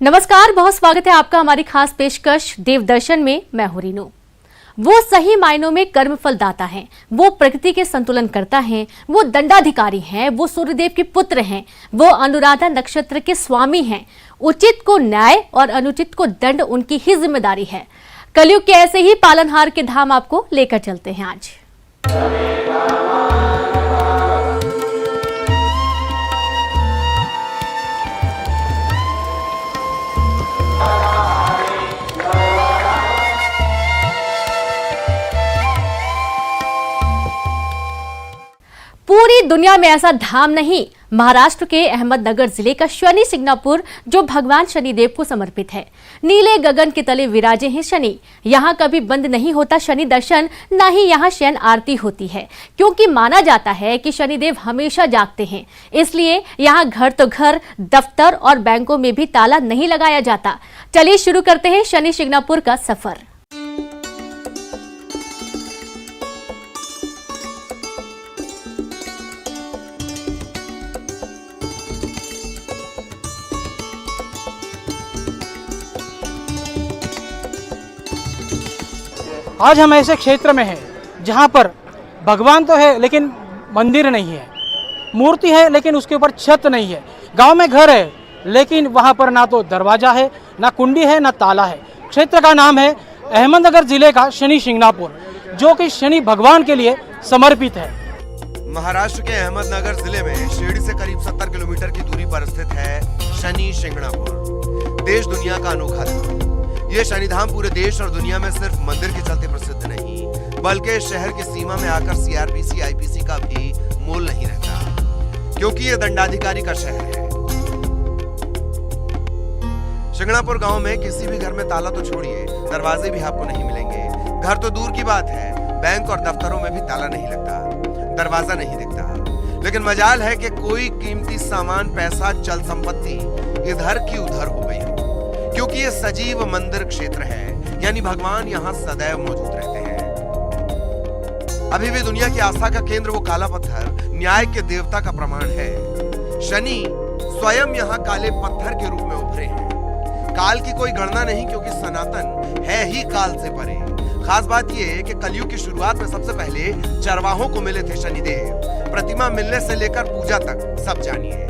नमस्कार, बहुत स्वागत है आपका हमारी खास पेशकश देव दर्शन में। मैं हूं रीनू। वो सही मायनों में कर्मफल दाता है, वो प्रकृति के संतुलन करता है, वो दंडाधिकारी हैं, वो सूर्यदेव के पुत्र हैं, वो अनुराधा नक्षत्र के स्वामी हैं। उचित को न्याय और अनुचित को दंड उनकी ही जिम्मेदारी है। कलयुग के ऐसे ही पालनहार के धाम आपको लेकर चलते हैं आज। पूरी दुनिया में ऐसा धाम नहीं, महाराष्ट्र के अहमदनगर जिले का शनि शिंगणापुर जो भगवान शनिदेव को समर्पित है। नीले गगन के तले विराजे हैं शनि। यहाँ कभी बंद नहीं होता शनि दर्शन, ना ही यहाँ शयन आरती होती है, क्योंकि माना जाता है कि शनिदेव हमेशा जागते हैं। इसलिए यहाँ घर तो घर, दफ्तर और बैंकों में भी ताला नहीं लगाया जाता। चलिए शुरू करते हैं शनि शिंगणापुर का सफर। आज हम ऐसे क्षेत्र में हैं जहाँ पर भगवान तो है लेकिन मंदिर नहीं है, मूर्ति है लेकिन उसके ऊपर छत नहीं है। गांव में घर है लेकिन वहाँ पर ना तो दरवाजा है, ना कुंडी है, ना ताला है। क्षेत्र का नाम है अहमदनगर जिले का शनि शिंगणापुर, जो कि शनि भगवान के लिए समर्पित है। महाराष्ट्र के अहमदनगर जिले में शिरडी से करीब 70 किलोमीटर की दूरी पर स्थित है शनि शिंगणापुर। देश दुनिया का अनोखा धाम। ये शनिधाम पूरे देश और दुनिया में सिर्फ मंदिर के चलते प्रसिद्ध नहीं, बल्कि शहर की सीमा में आकर सीआरपीसी आईपीसी का भी मोल नहीं रहता, क्योंकि ये दंडाधिकारी का शहर है। शिंगणापुर गांव में किसी भी घर में ताला तो छोड़िए, दरवाजे भी आपको नहीं मिलेंगे। घर तो दूर की बात है, बैंक और दफ्तरों में भी ताला नहीं लगता, दरवाजा नहीं दिखता। लेकिन मजाल है कि कोई कीमती सामान, पैसा, चल संपत्ति इधर की उधर हो गई हो, क्योंकि ये सजीव मंदिर क्षेत्र है, यानी भगवान यहाँ सदैव मौजूद रहते हैं। अभी भी दुनिया की आस्था का केंद्र वो काला पत्थर न्याय के देवता का प्रमाण है। शनि स्वयं यहाँ काले पत्थर के रूप में उभरे हैं। काल की कोई गणना नहीं, क्योंकि सनातन है ही काल से परे। खास बात ये है कि कलयुग की शुरुआत में सबसे पहले चरवाहों को मिले थे शनिदेव। प्रतिमा मिलने से लेकर पूजा तक सब जानिए।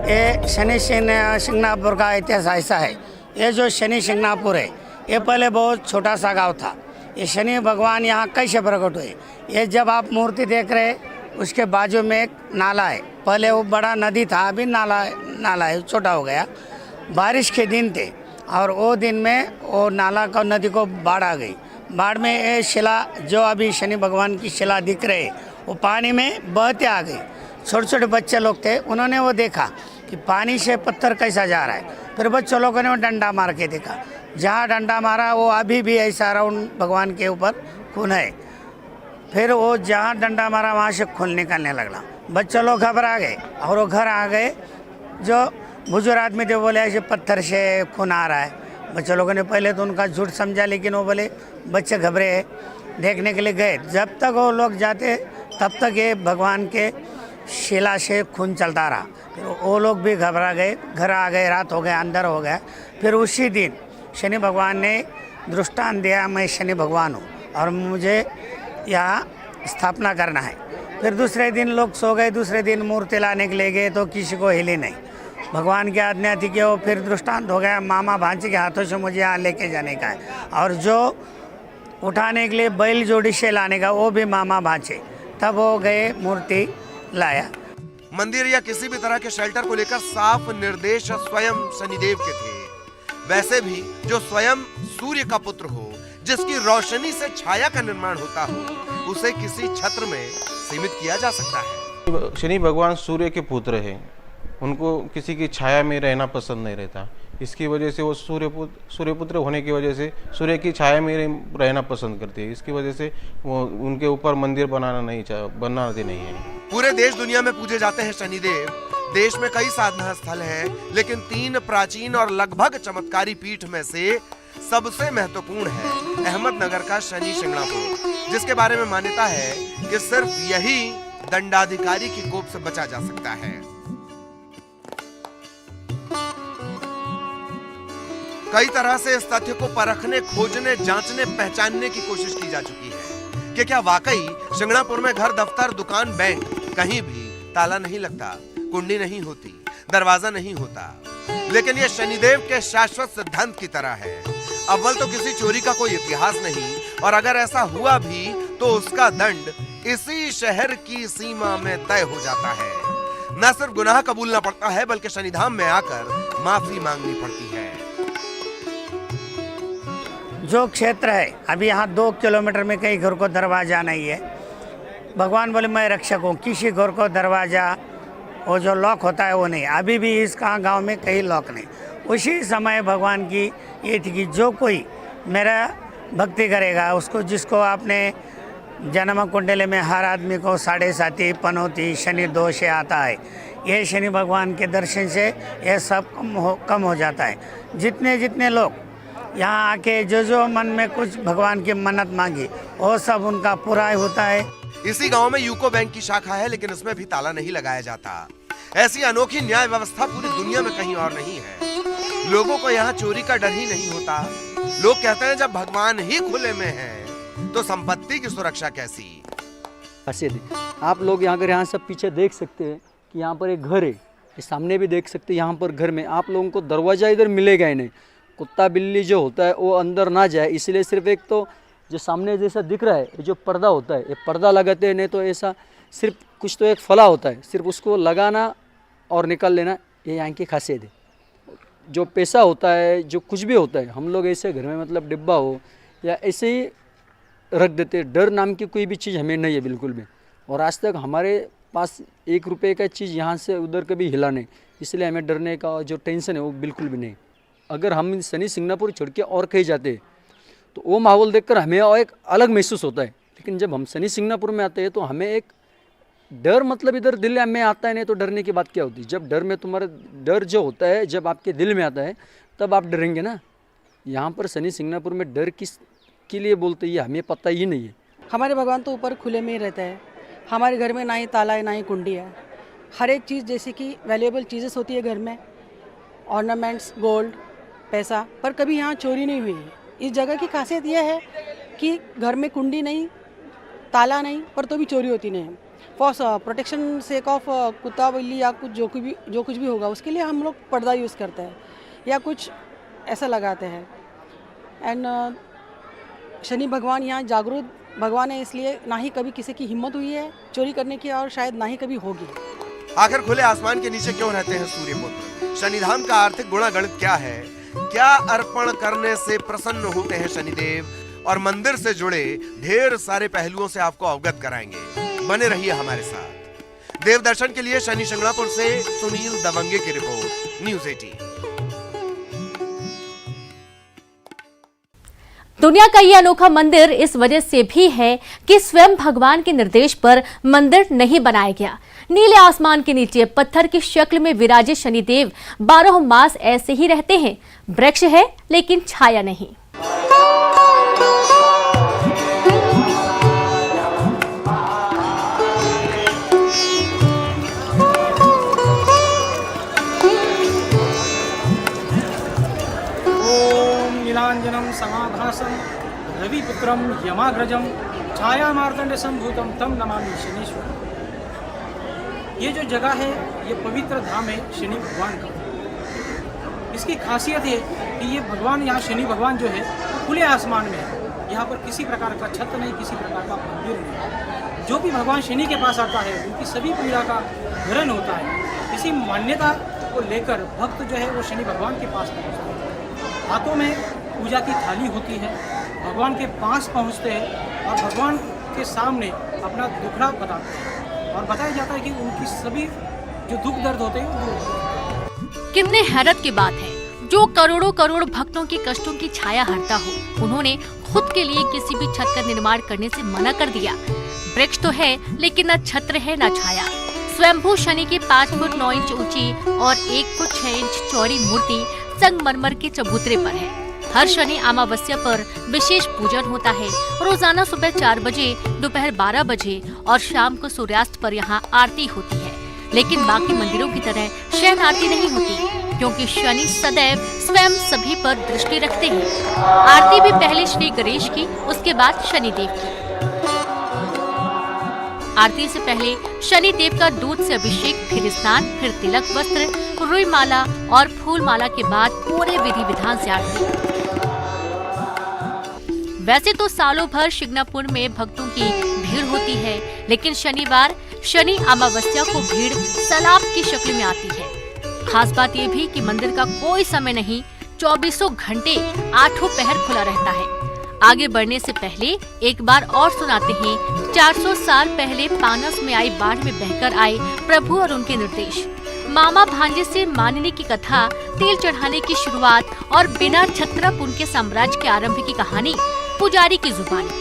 ये शनि शिंगणापुर का इतिहास ऐसा है। ये जो शनि शिंगणापुर है, ये पहले बहुत छोटा सा गांव था। ये शनि भगवान यहाँ कैसे प्रकट हुए, ये जब आप मूर्ति देख रहे, उसके बाजू में एक नाला है। पहले वो बड़ा नदी था, अभी नाला है, छोटा हो गया। बारिश के दिन थे और वो दिन में वो नाला का नदी को बाढ़ आ गई। बाढ़ में ये शिला, जो अभी शनि भगवान की शिला दिख रहे, वो पानी में बहते आ गई। छोटे छोटे बच्चे लोग थे, उन्होंने वो देखा कि पानी से पत्थर कैसा जा रहा है। फिर बच्चों लोगों ने वो डंडा मार के देखा, जहाँ डंडा मारा वो अभी भी ऐसा राउंड भगवान के ऊपर खून है। फिर वो जहाँ डंडा मारा वहाँ से खून निकलने लगा। बच्चे लोग घबरा गए और वो घर आ गए। जो बुजुर्ग आदमी थे बोले ऐसे पत्थर से खून आ रहा है। बच्चे लोगों ने पहले तो उनका झूठ समझा, लेकिन वो बोले बच्चे घबरे हैं, देखने के लिए गए। जब तक वो लोग जाते तब तक ये भगवान के शिला से खून चलता रहा। फिर वो लोग भी घबरा गए, घर आ गए, रात हो गया, अंदर हो गया। फिर उसी दिन शनि भगवान ने दृष्टांत दिया, मैं शनि भगवान हूँ और मुझे यहाँ स्थापना करना है। फिर दूसरे दिन लोग सो गए। दूसरे दिन मूर्ति लाने के लिए गए तो किसी को हिली नहीं। भगवान की आज्ञा थी कि वो फिर दृष्टांत हो गया, मामा भांजे के हाथों से मुझे यहाँ लेके जाने का है, और जो उठाने के लिए बैल जोड़ी से लाने का वो भी मामा भांजे। तब वो गए, मूर्ति लाया। मंदिर या किसी भी तरह के शेल्टर को लेकर साफ निर्देश स्वयं शनिदेव के थे। वैसे भी जो स्वयं सूर्य का पुत्र हो, जिसकी रोशनी से छाया का निर्माण होता हो, उसे किसी छत्र में सीमित किया जा सकता है। शनि भगवान सूर्य के पुत्र हैं, उनको किसी की छाया में रहना पसंद नहीं रहता। इसकी वजह से वो सूर्यपुत्र होने की वजह से सूर्य की छाया में रहना पसंद करते हैं। इसकी वजह से वो उनके ऊपर मंदिर बनाते नहीं है। पूरे देश दुनिया में पूजे जाते हैं शनिदेव। देश में कई साधना स्थल हैं, लेकिन 3 प्राचीन और लगभग चमत्कारी पीठ में से सबसे महत्वपूर्ण है अहमदनगर का शनि शिंगणापुर, जिसके बारे में मान्यता है कि सिर्फ यही दंडाधिकारी की कोप से बचा जा सकता है। कई तरह से इस तथ्य को परखने, खोजने, जांचने, पहचानने की कोशिश की जा चुकी है कि क्या वाकई शिंगणापुर में घर, दफ्तर, दुकान, बैंक कहीं भी ताला नहीं लगता, कुंडी नहीं होती, दरवाजा नहीं होता। लेकिन यह शनिदेव के शाश्वत सिद्धांत की तरह है। अव्वल तो किसी चोरी का कोई इतिहास नहीं, और अगर ऐसा हुआ भी तो उसका दंड इसी शहर की सीमा में तय हो जाता है। न सिर्फ गुनाह कबूलना पड़ता है, बल्कि शनिधाम में आकर माफी मांगनी पड़ती है। जो क्षेत्र है, अभी यहाँ 2 किलोमीटर में कई घर को दरवाजा नहीं है। भगवान बोले मैं रक्षक हूँ, किसी घर को दरवाजा वो जो लॉक होता है वो नहीं। अभी भी इसका गांव में कई लॉक नहीं। उसी समय भगवान की ये थी कि जो कोई मेरा भक्ति करेगा, उसको, जिसको आपने जन्म कुंडली में हर आदमी को 7.5 पनौती शनि दोष आता है। ये शनि भगवान के दर्शन से ये सब कम हो जाता है। जितने लोग यहाँ आके जो मन में कुछ भगवान की मन्नत मांगी वो सब उनका पूरा होता है। इसी गांव में यूको बैंक की शाखा है, लेकिन इसमें भी ताला नहीं लगाया जाता। ऐसी अनोखी न्याय व्यवस्था पूरी दुनिया में कहीं और नहीं है। लोगों को यहाँ चोरी का डर ही नहीं होता। लोग कहते हैं जब भगवान ही खुले में है तो संपत्ति की सुरक्षा कैसी। ऐसे आप लोग यहाँ सब पीछे देख सकते हैं कि यहाँ पर एक घर है, ये सामने भी देख सकते हैं। यहाँ पर घर में आप लोगों को दरवाजा इधर मिलेगा ही नहीं। कुत्ता बिल्ली जो होता है वो अंदर ना जाए, इसलिए सिर्फ एक तो जो सामने जैसा दिख रहा है ये जो पर्दा होता है, ये पर्दा लगाते हैं। नहीं तो ऐसा सिर्फ कुछ तो एक फला होता है, सिर्फ उसको लगाना और निकाल लेना, ये यहाँ की खासियत है। जो पैसा होता है, जो कुछ भी होता है, हम लोग ऐसे घर में मतलब डिब्बा हो या ऐसे ही रख देते। डर नाम की कोई भी चीज़ हमें नहीं है बिल्कुल भी। और आज तक हमारे पास 1 रुपये का चीज़ यहाँ से उधर कभी हिला नहीं, इसलिए हमें डरने का जो टेंशन है वो बिल्कुल भी नहीं। अगर हम शनि सिंगनापुर छोड़ के और कहीं जाते तो वो माहौल देखकर हमें और एक अलग महसूस होता है। लेकिन जब हम शनि सिंगनापुर में आते हैं तो हमें एक डर मतलब इधर दिल में आता है। नहीं तो डरने की बात क्या होती है? जब डर में तुम्हारा डर जो होता है जब आपके दिल में आता है तब आप डरेंगे ना। यहाँ पर शनि सिंगनापुर में डर किस के लिए बोलते हैं हमें पता ही नहीं है। हमारे भगवान तो ऊपर खुले में ही रहता है। हमारे घर में ना ही ताला है ना ही कुंडी है। हर एक चीज़ जैसे कि वैल्यूएबल चीज़ें होती है घर में, ऑर्नामेंट्स, गोल्ड, पैसा, पर कभी यहाँ चोरी नहीं हुई है। इस जगह की खासियत यह है कि घर में कुंडी नहीं, ताला नहीं, पर तो भी चोरी होती नहीं है। फॉर प्रोटेक्शन सेक ऑफ कुत्ता बिल्ली या कुछ जो कुछ भी होगा उसके लिए हम लोग पर्दा यूज़ करते हैं या कुछ ऐसा लगाते हैं। एंड शनि भगवान यहाँ जागरूक भगवान है, इसलिए ना ही कभी किसी की हिम्मत हुई है चोरी करने की और शायद ना ही कभी होगी। आखिर खुले आसमान के नीचे क्यों रहते हैं सूर्यपुत्र? शनिधाम का आर्थिक गुणागणित क्या है? क्या अर्पण करने से प्रसन्न होते हैं शनिदेव? और मंदिर से जुड़े ढेर सारे पहलुओं से आपको अवगत कराएंगे। बने रहिए हमारे साथ। देव दर्शन के लिए शनि शिंगणापुर से सुनील दवंगे की रिपोर्ट, न्यूज़ 18। दुनिया का ये अनोखा मंदिर इस वजह से भी है कि स्वयं भगवान के निर्देश पर मंदिर नहीं बनाया गया। नीले आसमान के नीचे पत्थर की शक्ल में विराजे शनिदेव 12 मास ऐसे ही रहते हैं। वृक्ष है लेकिन छाया नहीं। नीलांजनम समाभासम रविपुत्रम यमाग्रजम छाया मार्तंड संभूतम तम नमामि शनीश्वर। ये जो जगह है ये पवित्र धाम है शनि भगवान का। इसकी खासियत है कि ये भगवान यहाँ शनि भगवान जो है खुले आसमान में है। यहाँ पर किसी प्रकार का छत नहीं, किसी प्रकार का मंदिर नहीं। जो भी भगवान शनि के पास आता है उनकी सभी पीड़ा का हरण होता है। इसी मान्यता को लेकर भक्त जो है वो शनि भगवान के पास पहुँचते हैं। हाथों में पूजा की थाली होती है, भगवान के पास पहुँचते हैं और भगवान के सामने अपना दुखड़ा बताते हैं और बताया जाता है कि उनकी सभी जो दुख दर्द होते हैं वो दूर होते हैं। कितने हैरत की बात है, जो करोड़ों भक्तों के कष्टों की छाया हरता हो, उन्होंने खुद के लिए किसी भी छत का निर्माण करने से मना कर दिया। वृक्ष तो है लेकिन न छत्र है न छाया। स्वयंभू शनि की 5 फुट 9 इंच ऊंची और 1 फुट 6 इंच चौड़ी मूर्ति संगमरमर के चबूतरे पर है। हर शनि अमावस्या पर विशेष पूजन होता है। रोजाना सुबह 4 बजे, दोपहर 12 बजे और शाम को सूर्यास्त पर यहाँ आरती होती है। लेकिन बाकी मंदिरों की तरह शयन आरती नहीं होती, क्योंकि शनि सदैव स्वयं सभी पर दृष्टि रखते हैं। आरती भी पहले श्री गणेश की, उसके बाद शनिदेव की। आरती से पहले शनि देव का दूध से अभिषेक, फिर स्नान, फिर तिलक, वस्त्र, रुई माला और फूल माला के बाद पूरे विधि विधान से आरती। वैसे तो सालों भर शिग्नापुर में भक्तों की भीड़ होती है, लेकिन शनिवार शनि अमावस्या को भीड़ सैलाब की शक्ल में आती है। खास बात ये भी कि मंदिर का कोई समय नहीं, 24 घंटे 8 पहर खुला रहता है। आगे बढ़ने से पहले एक बार और सुनाते हैं 400 साल पहले पानस में आई बाढ़ में बहकर आए प्रभु और उनके निर्देश। मामा भांजे से माननी की कथा, तेल चढ़ाने की शुरुआत और बिना छत्रप उनके साम्राज्य के आरंभ की कहानी पुजारी की जुबानी।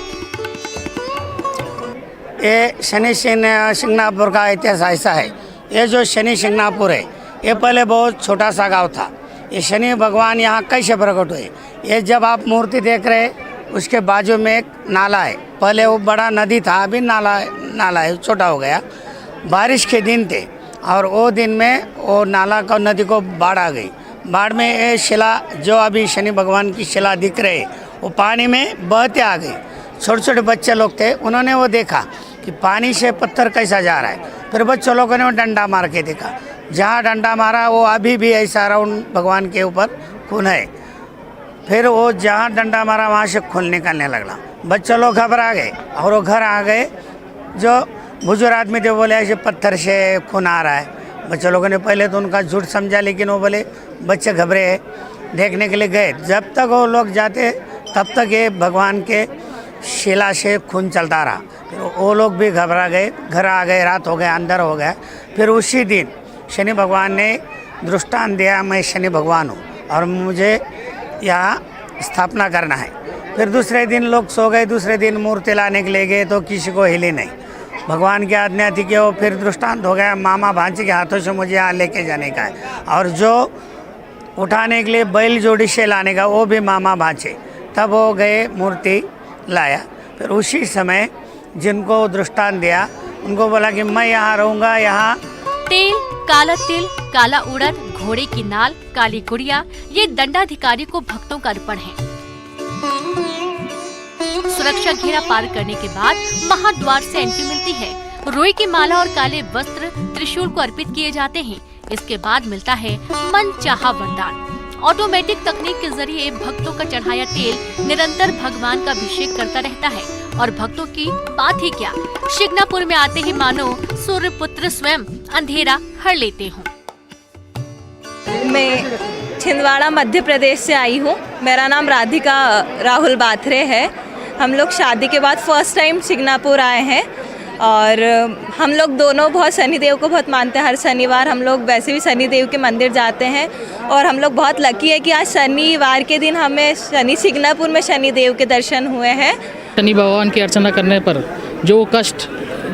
ये शनि शिंगणापुर का इतिहास ऐसा है। ये जो शनि शिंगणापुर है, ये पहले बहुत छोटा सा गांव था। ये शनि भगवान यहाँ कैसे प्रकट हुए, ये जब आप मूर्ति देख रहे हैं, उसके बाजू में एक नाला है। पहले वो बड़ा नदी था, अभी नाला है, छोटा हो गया। बारिश के दिन थे और वो दिन में वो नाला का नदी को बाढ़ आ गई। बाढ़ में ये शिला जो अभी शनि भगवान की शिला दिख रहे, वो पानी में बहते आ गई। छोटे छोटे बच्चे लोग थे, उन्होंने वो देखा कि पानी से पत्थर कैसा जा रहा है। फिर बच्चों लोगों ने वो डंडा मार के देखा, जहाँ डंडा मारा वो अभी भी ऐसा राउंड भगवान के ऊपर खून है। फिर वो जहाँ डंडा मारा वहाँ से खून निकलने लगा। बच्चे लोग घबरा गए और वो घर आ गए। जो बुजुर्ग आदमी थे बोले ऐसे पत्थर से खून आ रहा है। बच्चे लोगों ने पहले तो उनका झूठ समझा, लेकिन वो बोले बच्चे घबरे हैं, देखने के लिए गए। जब तक वो लोग जाते तब तक ये भगवान के शिला से खून चलता रहा। फिर वो लोग भी घबरा गए, घर आ गए, रात हो गए, अंदर हो गया। फिर उसी दिन शनि भगवान ने दृष्टांत दिया, मैं शनि भगवान हूँ और मुझे यहाँ स्थापना करना है। फिर दूसरे दिन लोग सो गए। दूसरे दिन मूर्ति लाने के लिए गए तो किसी को हिली नहीं। भगवान की आज्ञा थी कि वो फिर दृष्टांत हो गया, मामा भांजे के हाथों से मुझे यहाँ लेके जाने का है, और जो उठाने के लिए बैल जोड़ी से लाने का वो भी मामा भांजे। तब वो गए, मूर्ति लाया। फिर उसी समय जिनको दृष्टांत दिया उनको बोला कि मैं यहाँ रहूँगा। यहाँ तेल, काला उड़द, घोड़े की नाल, काली गुड़िया, ये दंडाधिकारी को भक्तों का अर्पण है। सुरक्षा घेरा पार करने के बाद महाद्वार से एंट्री मिलती है। रुई की माला और काले वस्त्र त्रिशूल को अर्पित किए जाते हैं। इसके बाद मिलता है मन चाहा वरदान। ऑटोमेटिक तकनीक के जरिए भक्तों का चढ़ाया तेल निरंतर भगवान का अभिषेक करता रहता है। और भक्तों की बात ही क्या, शिग्नापुर में आते ही मानो सूर्यपुत्र स्वयं अंधेरा हर लेते हों। मैं छिंदवाड़ा मध्य प्रदेश से आई हूँ। मेरा नाम राधिका राहुल बाथरे है। हम लोग शादी के बाद फर्स्ट टाइम शिग्नापुर आए हैं और हम लोग दोनों बहुत शनिदेव को बहुत मानते हैं। हर शनिवार हम लोग वैसे भी शनिदेव के मंदिर जाते हैं और हम लोग बहुत लकी है कि आज शनिवार के दिन हमें शिग्नापुर में शनिदेव के दर्शन हुए हैं। शनि भगवान की अर्चना करने पर जो कष्ट,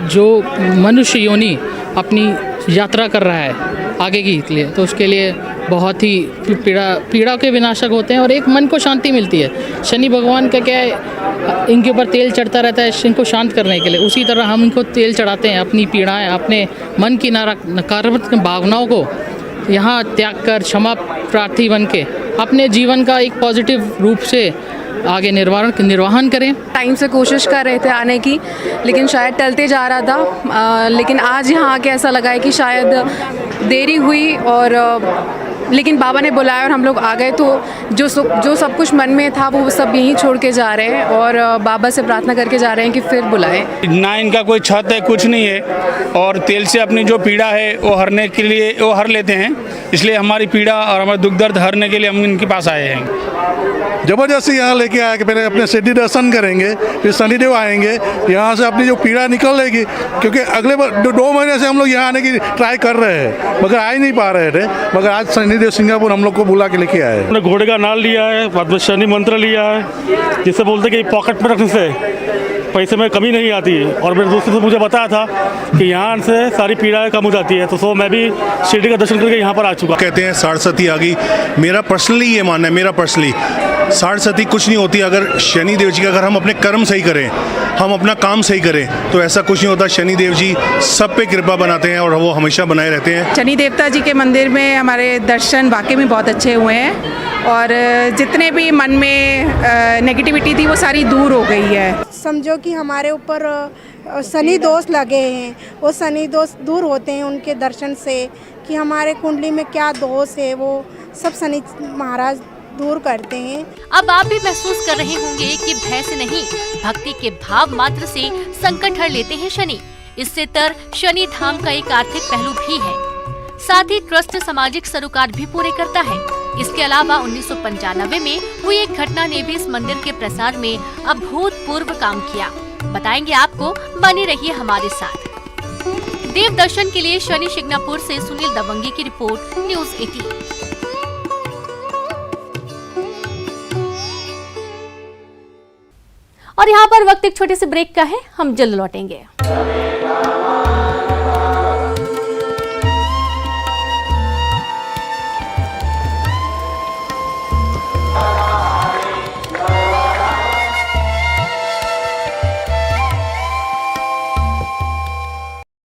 जो मनुष्य योनि अपनी यात्रा कर रहा है आगे की लिए, तो उसके लिए बहुत ही पीड़ा के विनाशक होते हैं और एक मन को शांति मिलती है। शनि भगवान का क्या है, इनके ऊपर तेल चढ़ता रहता है इनको शांत करने के लिए। उसी तरह हम इनको तेल चढ़ाते हैं, अपनी पीड़ाएं, अपने मन की नकारात्मक भावनाओं को यहाँ त्याग कर क्षमा प्रार्थी बन के अपने जीवन का एक पॉजिटिव रूप से आगे निर्वाहन करें। टाइम से कोशिश कर रहे थे आने की, लेकिन शायद टलते जा रहा था। लेकिन आज यहाँ आके ऐसा लगा है कि शायद देरी हुई, और लेकिन बाबा ने बुलाया और हम लोग आ गए। तो जो सब कुछ मन में था वो सब यहीं छोड़ के जा रहे हैं और बाबा से प्रार्थना करके जा रहे हैं कि फिर बुलाएं। ना इनका कोई छत है, कुछ नहीं है, और तेल से अपनी जो पीड़ा है वो हरने के लिए वो हर लेते हैं। इसलिए हमारी पीड़ा और हमारा दुख दर्द हरने के लिए हम इनके पास आए हैं। ज़बरदस्ती यहाँ लेके आया कि पहले अपने सिद्धि दर्शन करेंगे, फिर शनिदेव आएंगे, यहाँ से अपनी जो पीड़ा निकलेगी। क्योंकि अगले 2 महीने से हम लोग यहाँ आने की ट्राई कर रहे हैं मगर आ ही नहीं पा रहे थे, मगर आज शनिदेव सिंगापुर हम लोग को बुला के लेके आए। हमने घोड़े का नाल लिया है, बाद में शनि मंत्र लिया है, जिससे बोलते कि पॉकेट में रखने से पैसे में कमी नहीं आती है। और मेरे दोस्तों से मुझे बताया था कि यहाँ से सारी पीड़ाएं कम हो जाती है, तो मैं भी शिरडी का दर्शन करके यहाँ पर आ चुका। कहते हैं सरस्वती आ गई। मेरा पर्सनली ये मानना है, मेरा पर्सनली साढ़सती कुछ नहीं होती अगर शनि देव जी का, अगर हम अपने कर्म सही करें, हम अपना काम सही करें तो ऐसा कुछ नहीं होता। शनि देव जी सब पे कृपा बनाते हैं और वो हमेशा बनाए रहते हैं। शनि देवता जी के मंदिर में हमारे दर्शन वाकई में बहुत अच्छे हुए हैं और जितने भी मन में नेगेटिविटी थी वो सारी दूर हो गई है। समझो कि हमारे ऊपर शनि दोष लगे हैं, वो शनि दोष दूर होते हैं उनके दर्शन से, कि हमारे कुंडली में क्या दोष है वो सब शनि महाराज दूर करते हैं। अब आप भी महसूस कर रहे होंगे कि भय से नहीं, भक्ति के भाव मात्र से संकट हर लेते हैं शनि। इससे तर शनि धाम का एक आर्थिक पहलू भी है। साथ ही ट्रस्ट सामाजिक सरोकार भी पूरे करता है। इसके अलावा 1995 में हुई एक घटना ने भी इस मंदिर के प्रसार में अभूतपूर्व काम किया। बताएंगे आपको, बने रहिए हमारे साथ। देव दर्शन के लिए शनि शिंगणापुर से सुनील दबंगी की रिपोर्ट, न्यूज़ 18। और यहाँ पर वक्त एक छोटे से ब्रेक का है, हम जल्द लौटेंगे।